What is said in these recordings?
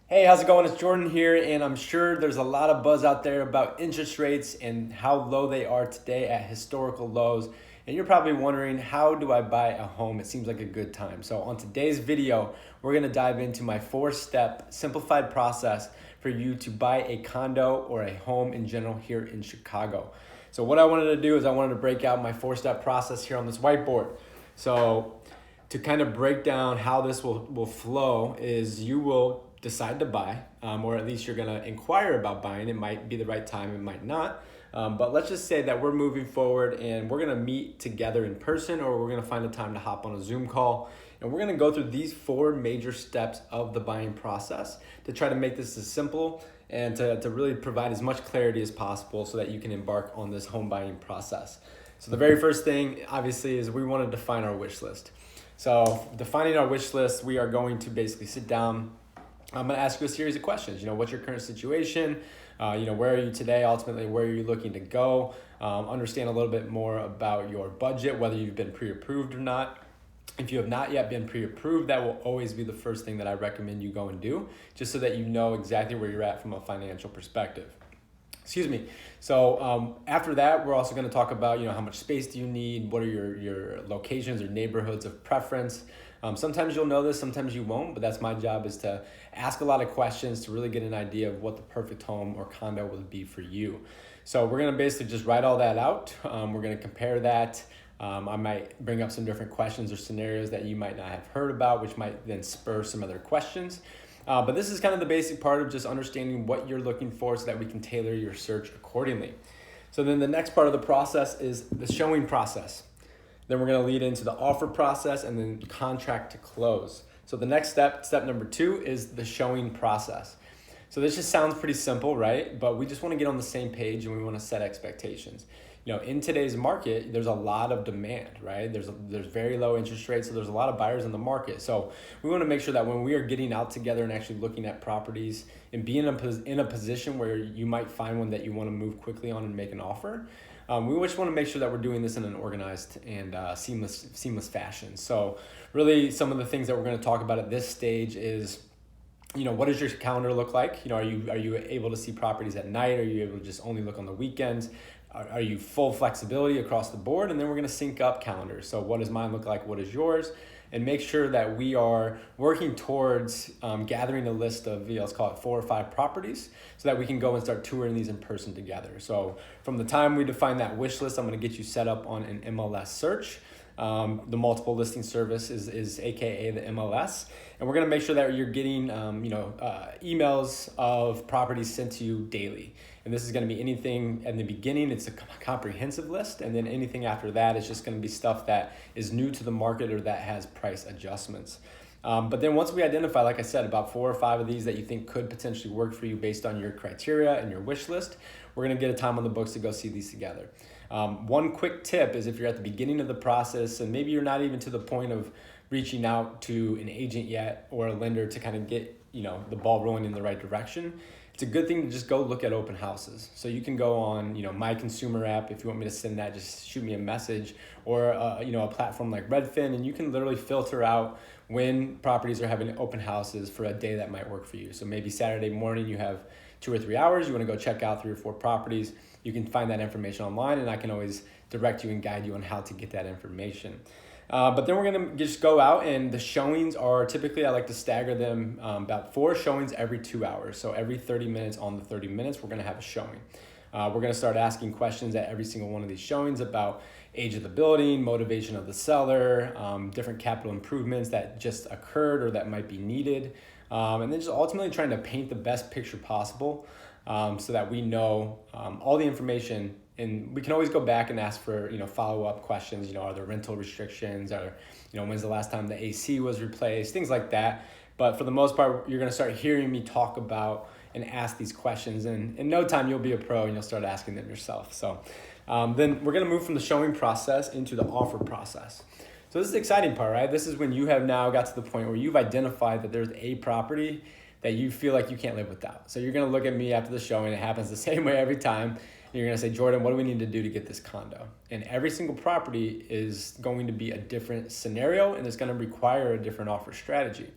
Hey, how's it going? It's Jordan here, and I'm sure there's a lot of buzz out there about interest rates and how low they are today at historical lows. And you're probably wondering, how do I buy a home? It seems like a good time. So on today's video, we're gonna dive into my 4-step simplified process for you to buy a condo or a home in general here in Chicago. So what I wanted to do is I wanted to break out my 4-step process here on this whiteboard. So to kind of break down how this will flow is you will decide to buy, or at least you're gonna inquire about buying. It might be the right time, it might not. But let's just say that we're moving forward and we're gonna meet together in person, or we're gonna find a time to hop on a Zoom call. And we're gonna go through these 4 major steps of the buying process to try to make this as simple and to really provide as much clarity as possible so that you can embark on this home buying process. So the very first thing, obviously, is we want to define our wish list. So defining our wish list, we are going to basically sit down. I'm going to ask you a series of questions. What's your current situation? Where are you today? Ultimately, where are you looking to go? Understand a little bit more about your budget, whether you've been pre-approved or not. If you have not yet been pre-approved, that will always be the first thing that I recommend you go and do, just so that you know exactly where you're at from a financial perspective. Excuse me. So after that, we're also going to talk about, how much space do you need? What are your locations or neighborhoods of preference? Sometimes you'll know this, sometimes you won't, but that's my job, is to ask a lot of questions to really get an idea of what the perfect home or condo would be for you. So we're going to basically just write all that out. We're going to compare that. I might bring up some different questions or scenarios that you might not have heard about, which might then spur some other questions. But this is kind of the basic part of just understanding what you're looking for so that we can tailor your search accordingly. So then the next part of the process is the showing process. Then we're going to lead into the offer process and then contract to close. So the next step number 2, is the showing process. So this just sounds pretty simple, right? But we just want to get on the same page and we want to set expectations. In today's market, there's a lot of demand, right? There's very low interest rates, so there's a lot of buyers in the market. So we want to make sure that when we are getting out together and actually looking at properties and being in a position where you might find one that you want to move quickly on and make an offer, we just want to make sure that we're doing this in an organized and seamless fashion. So really, some of the things that we're going to talk about at this stage is, what does your calendar look like? Are you able to see properties at night? Are you able to just only look on the weekends? Are you full flexibility across the board? And then we're going to sync up calendars. So what does mine look like? What is yours? And make sure that we are working towards gathering a list of, let's call it 4 or 5 properties, so that we can go and start touring these in person together. So from the time we define that wish list, I'm going to get you set up on an MLS search. The multiple listing service is AKA the MLS. And we're going to make sure that you're getting emails of properties sent to you daily. And this is going to be anything in the beginning, it's a comprehensive list. And then anything after that is just going to be stuff that is new to the market or that has price adjustments. But then once we identify, like I said, about 4 or 5 of these that you think could potentially work for you based on your criteria and your wish list, we're going to get a time on the books to go see these together. One quick tip is, if you're at the beginning of the process and maybe you're not even to the point of reaching out to an agent yet or a lender to kind of get the ball rolling in the right direction, it's a good thing to just go look at open houses. So you can go on my consumer app. If you want me to send that, just shoot me a message, or a platform like Redfin, and you can literally filter out when properties are having open houses for a day that might work for you. So maybe Saturday morning you have 2 or 3 hours, you want to go check out 3 or 4 properties. You can find that information online, and I can always direct you and guide you on how to get that information. But then we're going to just go out, and the showings are typically, I like to stagger them about 4 showings every 2 hours. So every 30 minutes on the 30 minutes, we're going to have a showing. We're going to start asking questions at every single one of these showings about age of the building, motivation of the seller, different capital improvements that just occurred or that might be needed, and then just ultimately trying to paint the best picture possible, so that we know all the information. And we can always go back and ask for follow-up questions. Are there rental restrictions? Or when's the last time the AC was replaced? Things like that. But for the most part, you're going to start hearing me talk about and ask these questions, and in no time you'll be a pro and you'll start asking them yourself. So then we're going to move from the showing process into the offer process. So this is the exciting part, right? This is when you have now got to the point where you've identified that there's a property that you feel like you can't live without. So you're going to look at me after the showing. It happens the same way every time. You're going to say, Jordan, what do we need to do to get this condo? And every single property is going to be a different scenario, and it's going to require a different offer strategy.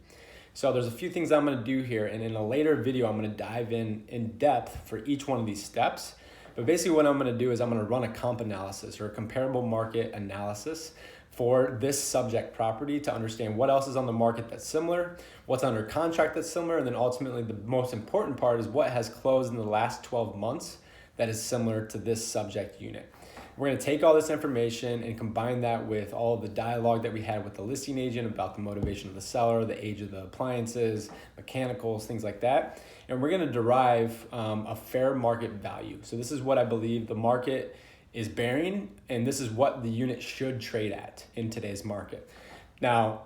So there's a few things I'm gonna do here, and in a later video, I'm gonna dive in depth for each one of these steps. But basically what I'm gonna do is I'm gonna run a comp analysis or a comparable market analysis for this subject property to understand what else is on the market that's similar, what's under contract that's similar, and then ultimately the most important part is what has closed in the last 12 months that is similar to this subject unit. We're gonna take all this information and combine that with all of the dialogue that we had with the listing agent about the motivation of the seller, the age of the appliances, mechanicals, things like that. And we're gonna derive a fair market value. So this is what I believe the market is bearing, and this is what the unit should trade at in today's market. Now,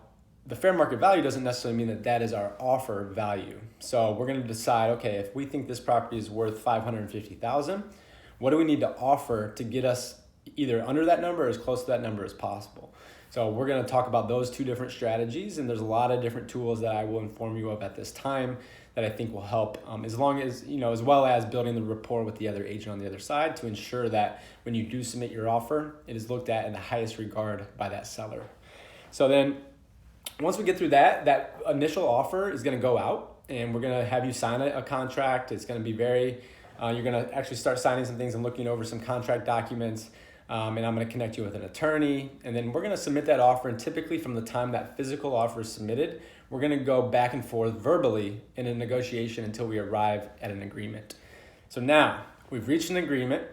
the fair market value doesn't necessarily mean that that is our offer value. So we're gonna decide, okay, if we think this property is worth $550,000, what do we need to offer to get us either under that number or as close to that number as possible? So we're gonna talk about those two different strategies, and there's a lot of different tools that I will inform you of at this time that I think will help, as well as building the rapport with the other agent on the other side to ensure that when you do submit your offer, it is looked at in the highest regard by that seller. So then once we get through that initial offer is gonna go out, and we're gonna have you sign a contract. It's gonna be you're gonna actually start signing some things and looking over some contract documents. And I'm gonna connect you with an attorney, and then we're gonna submit that offer. And typically from the time that physical offer is submitted, we're gonna go back and forth verbally in a negotiation until we arrive at an agreement. So now we've reached an agreement,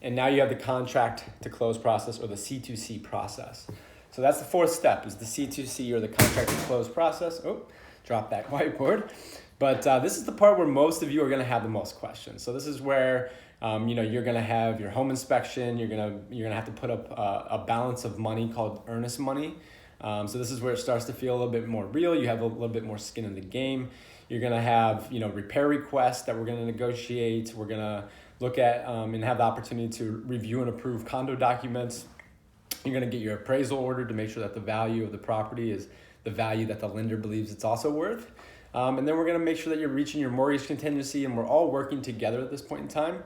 and now you have the contract to close process, or the C2C process. So that's the fourth step, is the C2C, or the contract to close process. Oh, drop that whiteboard. But this is the part where most of you are gonna have the most questions. So this is where you're gonna have your home inspection. You're gonna have to put up a balance of money called earnest money. So this is where it starts to feel a little bit more real. You have a little bit more skin in the game. You're gonna have repair requests that we're gonna negotiate. We're gonna look at and have the opportunity to review and approve condo documents. You're gonna get your appraisal order to make sure that the value of the property is the value that the lender believes it's also worth. And then we're gonna make sure that you're reaching your mortgage contingency, and we're all working together at this point in time.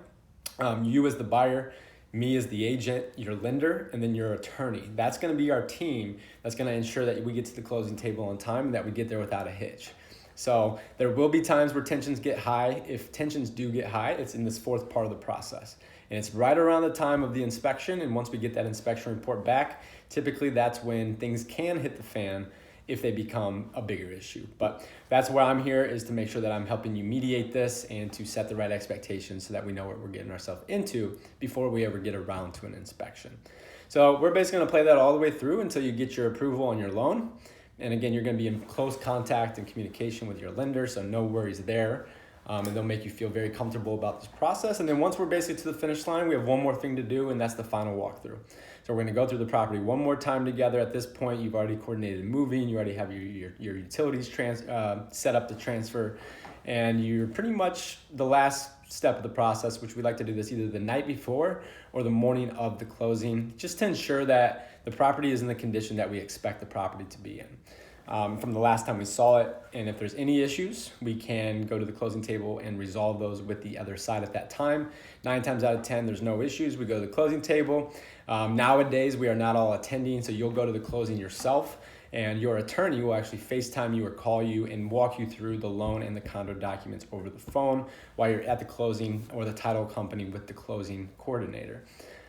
You as the buyer, me as the agent, your lender, and then your attorney. That's gonna be our team that's gonna ensure that we get to the closing table on time and that we get there without a hitch. So there will be times where tensions get high. If tensions do get high, it's in this fourth part of the process. And it's right around the time of the inspection, and once we get that inspection report back, typically that's when things can hit the fan if they become a bigger issue. But that's where I'm here, is to make sure that I'm helping you mediate this and to set the right expectations so that we know what we're getting ourselves into before we ever get around to an inspection. So we're basically gonna play that all the way through until you get your approval on your loan. And again, you're gonna be in close contact and communication with your lender, so no worries there. And they'll make you feel very comfortable about this process. And then once we're basically to the finish line, we have one more thing to do, and that's the final walkthrough. So we're gonna go through the property one more time together. At this point, you've already coordinated moving, you already have your utilities set up to transfer, and you're pretty much the last step of the process, which we like to do this either the night before or the morning of the closing, just to ensure that the property is in the condition that we expect the property to be in. From the last time we saw it, and if there's any issues, we can go to the closing table and resolve those with the other side at that time. 9 times out of 10, there's no issues. We go to the closing table. Nowadays, we are not all attending, so you'll go to the closing yourself, and your attorney will actually FaceTime you or call you and walk you through the loan and the condo documents over the phone while you're at the closing, or the title company with the closing coordinator.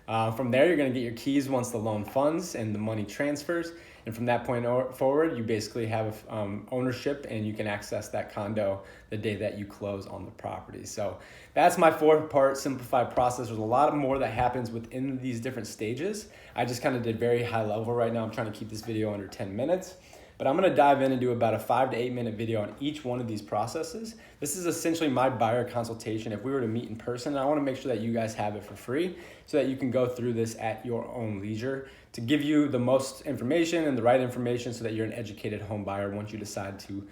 From there, you're gonna get your keys once the loan funds and the money transfers. And from that point forward, you basically have ownership, and you can access that condo the day that you close on the property. So that's my 4-part simplified process. There's a lot more that happens within these different stages. I just kind of did very high level right now. I'm trying to keep this video under 10 minutes. But I'm gonna dive in and do about a 5 to 8 minute video on each one of these processes. This is essentially my buyer consultation. If we were to meet in person, I wanna make sure that you guys have it for free so that you can go through this at your own leisure to give you the most information and the right information so that you're an educated home buyer once you decide to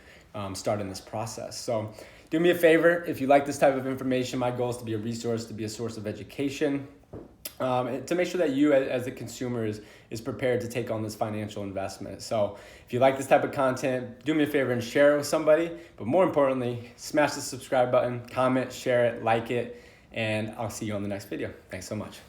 start in this process. So do me a favor, if you like this type of information, my goal is to be a resource, to be a source of education, to make sure that you as a consumer is prepared to take on this financial investment. So if you like this type of content, do me a favor and share it with somebody. But more importantly, smash the subscribe button, comment, share it, like it, and I'll see you on the next video. Thanks so much.